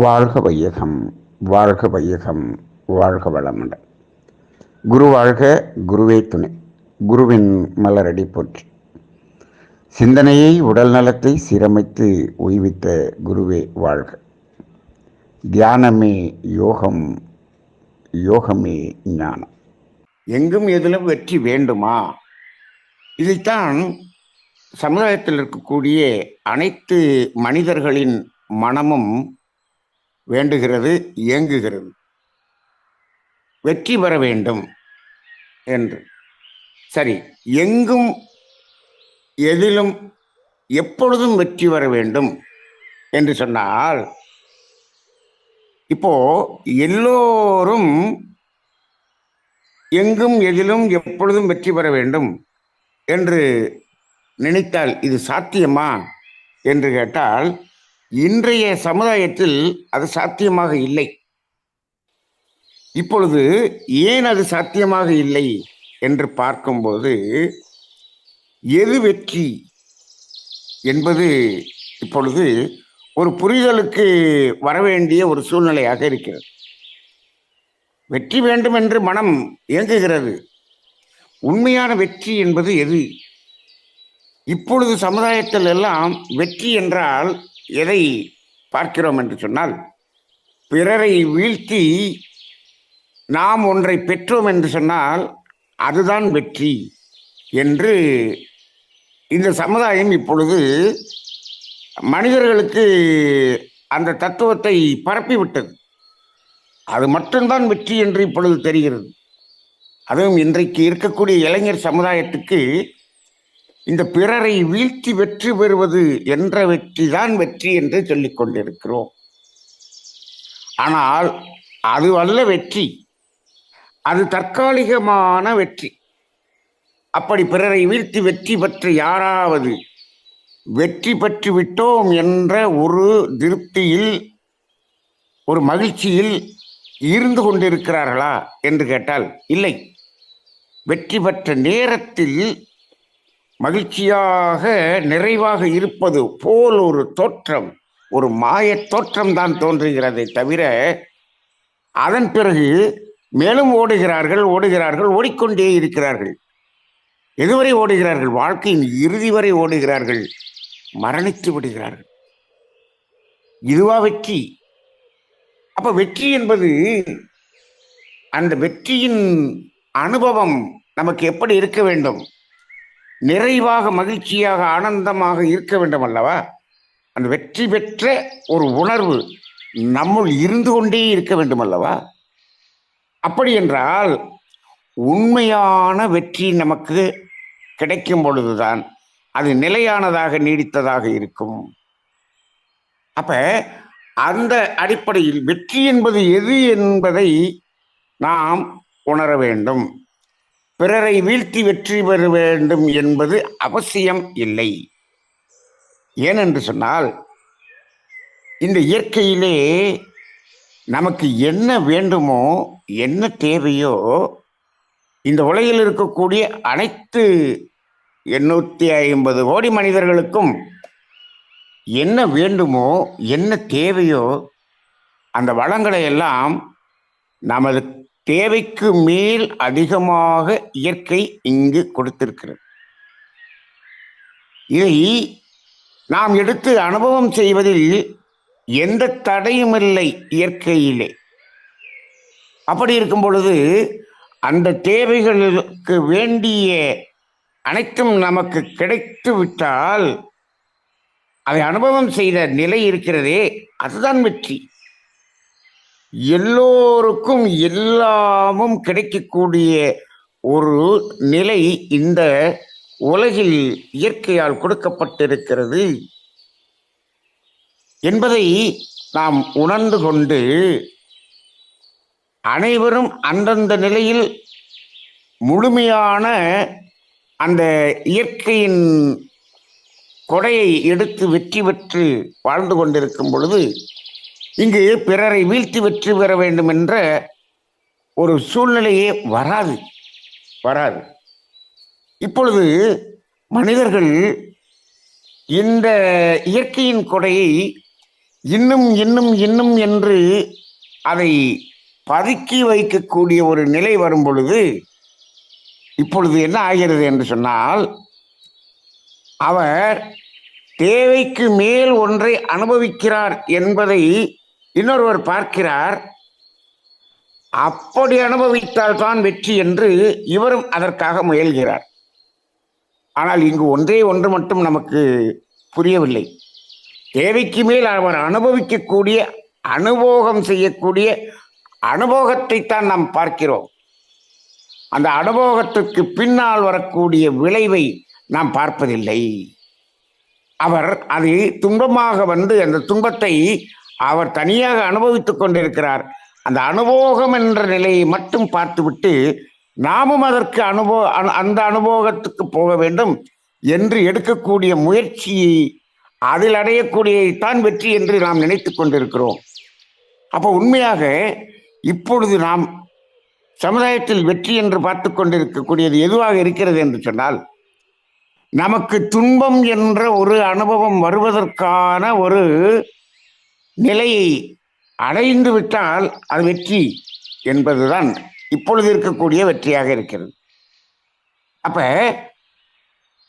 வாழ்க வையகம், வாழ்க வையகம், வாழ்க வளமுடன். குரு வாழ்க, குருவே துணை. குருவின் மலரடி போற்றி. சிந்தனையை உடல் நலத்தை சீரமைத்து உய்வித்த குருவே வாழ்க. தியானமே யோகம், யோகமே ஞானம். எங்கும் எதிலும் வெற்றி வேண்டுமா? இதைத்தான் சமுதாயத்தில் இருக்கக்கூடிய அனைத்து மனிதர்களின் மனமும் வேண்டுகிறது, இயங்குகிறது. வெற்றி பெற வேண்டும் என்று. சரி, எங்கும் எதிலும் எப்பொழுதும் வெற்றி பெற வேண்டும் என்று சொன்னால், இப்போ எல்லோரும் எங்கும் எதிலும் எப்பொழுதும் வெற்றி பெற வேண்டும் என்று நினைத்தால் இது சாத்தியமா என்று கேட்டால், இன்றைய சமுதாயத்தில் அது சாத்தியமாக இல்லை. இப்பொழுது ஏன் அது சாத்தியமாக இல்லை என்று பார்க்கும்போது, எது வெற்றி என்பது இப்பொழுது ஒரு புரிதலுக்கு வரவேண்டிய ஒரு சூழ்நிலையாக இருக்கிறது. வெற்றி வேண்டும் என்று மனம் இயங்குகிறது. உண்மையான வெற்றி என்பது எது? இப்பொழுது சமுதாயத்தில் எல்லாம் வெற்றி என்றால் எதை பார்க்கிறோம் என்று சொன்னால், பிறரை வீழ்த்தி நாம் ஒன்றை பெற்றோம் என்று சொன்னால் அதுதான் வெற்றி என்று இந்த சமுதாயம் இப்பொழுது மனிதர்களுக்கு அந்த தத்துவத்தை பரப்பிவிட்டது. அது மட்டும்தான் வெற்றி என்று இப்பொழுது தெரிகிறது. அதுவும் இன்றைக்கு இருக்கக்கூடிய இளைஞர் சமுதாயத்துக்கு இந்த பிறரை வீழ்த்தி வெற்றி பெறுவது என்ற வெற்றி தான் வெற்றி என்று சொல்லிக் கொண்டிருக்கிறோம். ஆனால் அது அல்ல வெற்றி, அது தற்காலிகமான வெற்றி. அப்படி பிறரை வீழ்த்தி வெற்றி பெற்று யாராவது வெற்றி பெற்று விட்டோம் என்ற ஒரு திருப்தியில், ஒரு மகிழ்ச்சியில் இருந்து கொண்டிருக்கிறார்களா என்று கேட்டால் இல்லை. வெற்றி பெற்ற நேரத்தில் மகிழ்ச்சியாக நிறைவாக இருப்பது போல் ஒரு தோற்றம், ஒரு மாய தோற்றம் தான் தோன்றுகிறதை தவிர, அதன் பிறகு மேலும் ஓடுகிறார்கள், ஓடிக்கொண்டே இருக்கிறார்கள். எதுவரை ஓடுகிறார்கள்? வாழ்க்கையின் இறுதி வரை ஓடுகிறார்கள், மரணித்து விடுகிறார்கள். இதுவா வெற்றி? அப்ப வெற்றி என்பது, அந்த வெற்றியின் அனுபவம் நமக்கு எப்படி இருக்க வேண்டும்? நிறைவாக, மகிழ்ச்சியாக, ஆனந்தமாக இருக்க வேண்டும் அல்லவா? அந்த வெற்றி பெற்ற ஒரு உணர்வு நம்முள் இருந்து கொண்டே இருக்க வேண்டும் அல்லவா? அப்படி என்றால் உண்மையான வெற்றி நமக்கு கிடைக்கும் பொழுதுதான் அது நிலையானதாக, நீடித்ததாக இருக்கும். அப்ப அந்த அடிப்படையில் வெற்றி என்பது எது என்பதை நாம் உணர வேண்டும். பிறரை வீழ்த்தி வெற்றி பெற வேண்டும் என்பது அவசியம் இல்லை. ஏனென்று சொன்னால், இந்த இயற்கையிலே நமக்கு என்ன வேண்டுமோ, என்ன தேவையோ, இந்த உலகில் இருக்கக்கூடிய அனைத்து 850 கோடி மனிதர்களுக்கும் என்ன வேண்டுமோ, என்ன தேவையோ, அந்த வளங்களை எல்லாம் நமது தேவைக்கு மேல் அதிகமாக இயற்கை இங்கு கொடுத்திருக்கிறது. இதை நாம் எடுத்து அனுபவம் செய்வதில் எந்த தடையும் இல்லை இயற்கையிலே. அப்படி இருக்கும் பொழுது அந்த தேவைகளுக்கு வேண்டிய அனைத்தும் நமக்கு கிடைத்து விட்டால், அதை அனுபவம் செய்த நிலை இருக்கிறதே, அதுதான் வெற்றி. எல்லோருக்கும் எல்லாமும் கிடைக்கக்கூடிய ஒரு நிலை இந்த உலகில் இயற்கையால் கொடுக்கப்பட்டிருக்கிறது என்பதை நாம் உணர்ந்து கொண்டு, அனைவரும் அந்தந்த நிலையில் முழுமையான அந்த இயற்கையின் கொடையை எடுத்து வெற்றி பெற்று வாழ்ந்து கொண்டிருக்கும் பொழுது, இங்கு பிறரை வீழ்த்தி வெற்றி பெற வேண்டும் என்ற ஒரு சூழ்நிலையே வராது. இப்பொழுது மனிதர்கள் இந்த இயற்கையின் கொடையை இன்னும் இன்னும் இன்னும் என்று அதை பதுக்கி வைக்கக்கூடிய ஒரு நிலை வரும் பொழுது இப்பொழுது என்ன ஆகிறது என்று சொன்னால், அவர் தேவைக்கு மேல் ஒன்றை அனுபவிக்கிறார் என்பதை இன்னொருவர் பார்க்கிறார். அப்படி அனுபவித்தால் தான் வெற்றி என்று இவரும் அதற்காக முயல்கிறார். ஆனால் இங்கு ஒன்றே ஒன்று மட்டும் நமக்கு புரியவில்லை. தேவைக்கு மேல் அவர் அனுபவிக்கக்கூடிய, அனுபோகம் செய்யக்கூடிய அனுபோகத்தை தான் நாம் பார்க்கிறோம். அந்த அனுபோகத்திற்கு பின்னால் வரக்கூடிய விளைவை நாம் பார்ப்பதில்லை. அவர் அது துன்பமாக வந்து அந்த துன்பத்தை அவர் தனியாக அனுபவித்துக் கொண்டிருக்கிறார். அந்த அனுபோகம் என்ற நிலையை மட்டும் பார்த்துவிட்டு நாமும் அதற்கு அந்த அனுபவத்துக்கு போக வேண்டும் என்று எடுக்கக்கூடிய முயற்சியை, அதில் அடையக்கூடியதான் வெற்றி என்று நாம் நினைத்து கொண்டிருக்கிறோம். அப்போ உண்மையாக இப்பொழுது நாம் சமுதாயத்தில் வெற்றி என்று பார்த்து கொண்டிருக்கக்கூடியது எதுவாக இருக்கிறது என்று சொன்னால், நமக்கு துன்பம் என்ற ஒரு அனுபவம் வருவதற்கான ஒரு நிலையை அடைந்து விட்டால் அது வெற்றி என்பதுதான் இப்பொழுது இருக்கக்கூடிய வெற்றியாக இருக்கிறது. அப்ப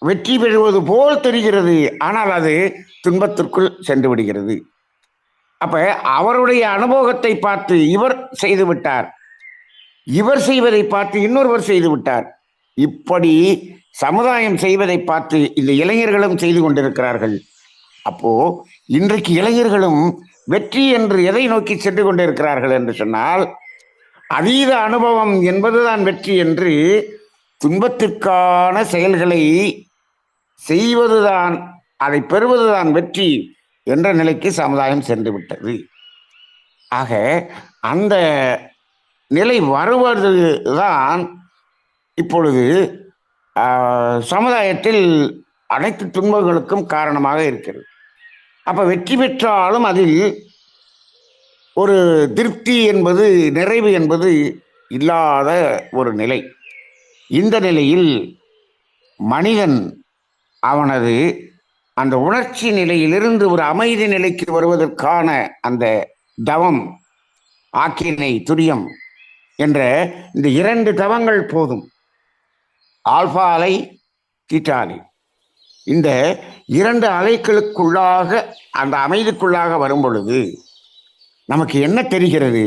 வெற்றி பெறுவது போல் தெரிகிறது, ஆனால் அது துன்பத்திற்குள் சென்று விடுகிறது. அப்ப அவருடைய அனுபவத்தை பார்த்து இவர் செய்து விட்டார், இவர் செய்வதை பார்த்து இன்னொருவர் செய்து விட்டார். இப்படி சமுதாயம் செய்வதை பார்த்து இந்த இளைஞர்களும் செய்து கொண்டிருக்கிறார்கள். அப்போ இன்றைக்கு இளைஞர்களும் வெற்றி என்று எதை நோக்கி சென்று கொண்டிருக்கிறார்கள் என்று சொன்னால், அதீத அனுபவம் என்பதுதான் வெற்றி என்று துன்பத்திற்கான செயல்களை செய்வதுதான், அதை பெறுவதுதான் வெற்றி என்ற நிலைக்கு சமுதாயம் சென்று விட்டது. ஆக அந்த நிலை வருவதுதான் இப்பொழுது சமுதாயத்தில் அனைத்து துன்பங்களுக்கும் காரணமாக இருக்கிறது. அப்ப வெற்றி பெற்றாலும் அதில் ஒரு திருப்தி என்பது, நிறைவு என்பது இல்லாத ஒரு நிலை. இந்த நிலையில் மனிதன் அவனது அந்த உணர்ச்சி நிலையிலிருந்து ஒரு அமைதி நிலைக்கு வருவதற்கான அந்த தவம், ஆக்கினை, துரியம் என்ற இந்த 2 தவங்கள் போதும். ஆல்பா அலை, தீட்டா அலை, இந்த 2 அலைகளுக்குள்ளாக, அந்த அமைதிக்குள்ளாக வரும் பொழுது நமக்கு என்ன தெரிகிறது?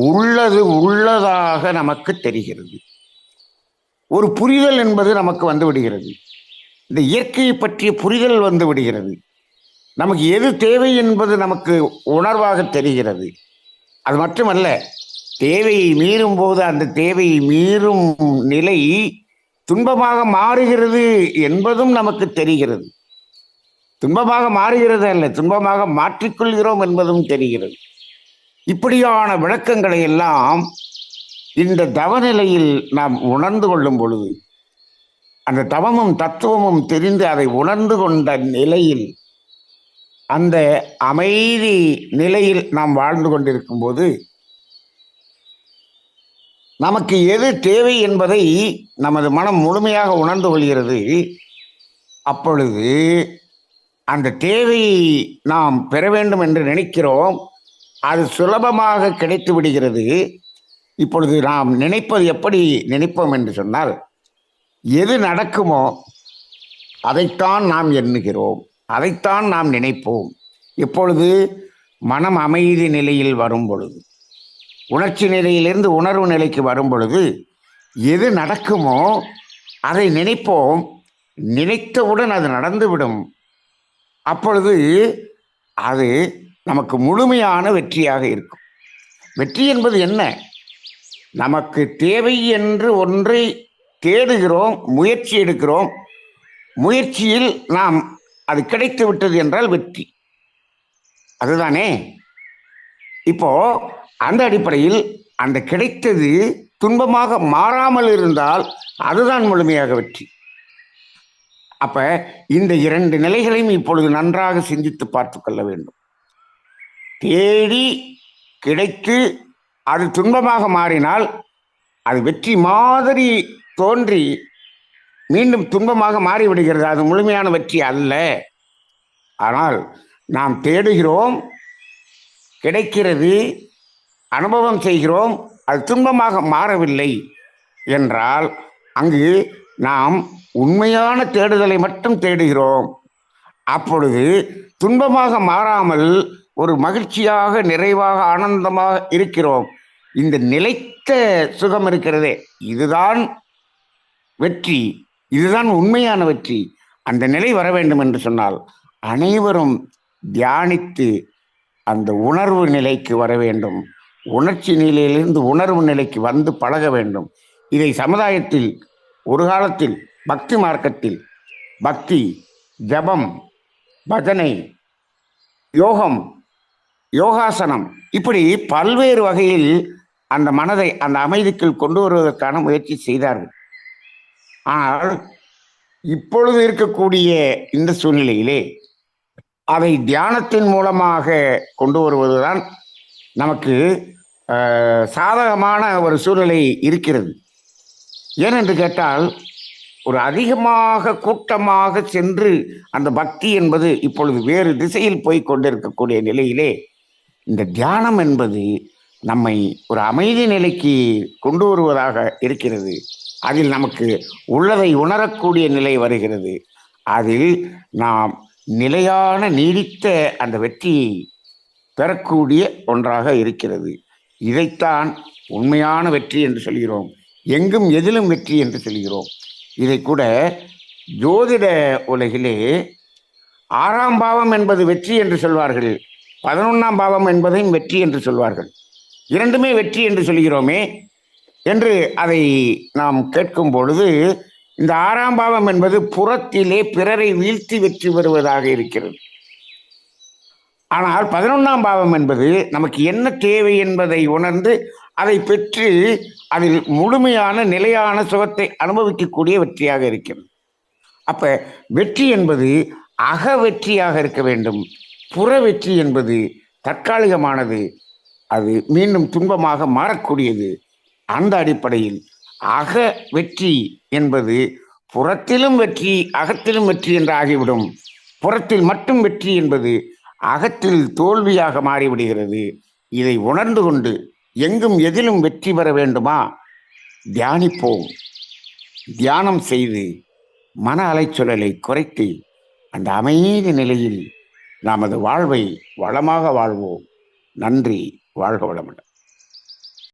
உள்ளது உள்ளதாக நமக்கு தெரிகிறது. ஒரு புரிதல் என்பது நமக்கு வந்து விடுகிறது. இந்த இயற்கையை பற்றிய புரிதல் வந்து விடுகிறது. நமக்கு எது தேவை என்பது நமக்கு உணர்வாக தெரிகிறது. அது மட்டுமல்ல, தேவையை மீறும் போது அந்த தேவையை மீறும் நிலை துன்பமாக மாறுகிறது என்பதும் நமக்கு தெரிகிறது. துன்பமாக மாறுகிறது அல்ல, துன்பமாக மாற்றிக்கொள்கிறோம் என்பதும் தெரிகிறது. இப்படியான விளக்கங்களை எல்லாம் இந்த தவநிலையில் நாம் உணர்ந்து கொள்ளும் பொழுது, அந்த தவமும் தத்துவமும் தெரிந்து அதை உணர்ந்து கொண்ட நிலையில், அந்த அமைதி நிலையில் நாம் வாழ்ந்து கொண்டிருக்கும் போது நமக்கு எது தேவை என்பதை நமது மனம் முழுமையாக உணர்ந்து கொள்கிறது. அப்பொழுது அந்த தேவையை நாம் பெற வேண்டும் என்று நினைக்கிறோம், அது சுலபமாக கிடைத்து விடுகிறது. இப்பொழுது நாம் நினைப்பது எப்படி நினைப்போம் என்று சொன்னால், எது நடக்குமோ அதைத்தான் நாம் எண்ணுகிறோம், அதைத்தான் நாம் நினைப்போம். எப்பொழுது? மனம் அமைதி நிலையில் வரும் பொழுது, உணர்ச்சி நிலையிலிருந்து உணர்வு நிலைக்கு வரும் பொழுது எது நடக்குமோ அதை நினைப்போம். நினைத்தவுடன் அது நடந்துவிடும். அப்பொழுது அது நமக்கு முழுமையான வெற்றியாக இருக்கும். வெற்றி என்பது என்ன? நமக்கு தேவை என்று ஒன்றை தேடுகிறோம், முயற்சி எடுக்கிறோம், முயற்சியில் நாம் அது கிடைத்து விட்டது என்றால் வெற்றி. அதுதானே? இப்போ அந்த அடிப்படையில் அந்த கிடைத்தது துன்பமாக மாறாமல் இருந்தால் அதுதான் முழுமையாக வெற்றி. அப்ப இந்த 2 நிலைகளையும் இப்பொழுது நன்றாக சிந்தித்து பார்த்து கொள்ள வேண்டும். தேடி கிடைத்து அது துன்பமாக மாறினால் அது வெற்றி மாதிரி தோன்றி மீண்டும் துன்பமாக மாறிவிடுகிறது. அது முழுமையான வெற்றி அல்ல. ஆனால் நாம் தேடுகிறோம், கிடைக்கிறது, அனுபவம் செய்கிறோம், அது துன்பமாக மாறவில்லை என்றால் அங்கு நாம் உண்மையான தேடுதலை மட்டும் தேடுகிறோம். அப்பொழுது துன்பமாக மாறாமல் ஒரு மகிழ்ச்சியாக, நிறைவாக, ஆனந்தமாக இருக்கிறோம். இந்த நிலைத்த சுகம் இருக்கிறதே, இதுதான் வெற்றி, இதுதான் உண்மையான வெற்றி. அந்த நிலை வர வேண்டும் என்று சொன்னால் அனைவரும் தியானித்து அந்த உணர்வு நிலைக்கு வர வேண்டும். உணர்ச்சி நிலையிலிருந்து உணர்வு நிலைக்கு வந்து பழக வேண்டும். இதை சமுதாயத்தில் ஒரு காலத்தில் பக்தி மார்க்கத்தில் பக்தி, ஜபம், பஜனை, யோகம், யோகாசனம் இப்படி பல்வேறு வகையில் அந்த மனதை அந்த அமைதிக்குள் கொண்டு வருவதற்கான முயற்சி செய்தார்கள். ஆனால் இப்பொழுது இருக்கக்கூடிய இந்த சூழ்நிலையிலே அதை தியானத்தின் மூலமாக கொண்டு வருவதுதான் நமக்கு சாதகமான ஒரு சூழ்நிலை இருக்கிறது. ஏனென்று கேட்டால் ஒரு அதிகமாக கூட்டமாக சென்று அந்த பக்தி என்பது இப்பொழுது வேறு திசையில் போய் கொண்டிருக்கக்கூடிய நிலையிலே இந்த தியானம் என்பது நம்மை ஒரு அமைதி நிலைக்கு கொண்டு வருவதாக இருக்கிறது. அதில் நமக்கு உள்ளதை உணரக்கூடிய நிலை வருகிறது. அதில் நாம் நிலையான நீடித்த அந்த வெற்றியை பெறக்கூடிய ஒன்றாக இருக்கிறது. இதைத்தான் உண்மையான வெற்றி என்று சொல்கிறோம். எங்கும் எதிலும் வெற்றி என்று சொல்கிறோம். இதை கூட ஜோதிட உலகிலே 6ஆம் பாவம் என்பது வெற்றி என்று சொல்வார்கள், 11ஆம் பாவம் என்பதையும் வெற்றி என்று சொல்வார்கள். இரண்டுமே வெற்றி என்று சொல்கிறோமே என்று அதை நாம் கேட்கும் பொழுது, இந்த 6ஆம் பாவம் என்பது புறத்திலே பிறரை வீழ்த்தி வெற்றி பெறுவதாக இருக்கிறது. ஆனால் 11ஆம் பாவம் என்பது நமக்கு என்ன தேவை என்பதை உணர்ந்து அதை பெற்று அதில் முழுமையான நிலையான சுகத்தை அனுபவிக்கக்கூடிய வெற்றியாக இருக்கிறது. அப்ப வெற்றி என்பது அக வெற்றியாக இருக்க வேண்டும். புற வெற்றி என்பது தற்காலிகமானது, அது மீண்டும் துன்பமாக மாறக்கூடியது. அந்த அடிப்படையில் அக வெற்றி என்பது புறத்திலும் வெற்றி, அகத்திலும் வெற்றி என்று ஆகிவிடும். புறத்தில் மட்டும் வெற்றி என்பது அகத்தில் தோல்வியாக மாறிவிடுகிறது. இதை உணர்ந்து கொண்டு எங்கும் எதிலும் வெற்றி பெற வேண்டுமா? தியானிப்போம். தியானம் செய்து மன அலைச்சொலலை குறைத்து அந்த அமைதி நிலையில் நமது வாழ்வை வளமாக வாழ்வோம். நன்றி. வாழ்க வளமுடன்.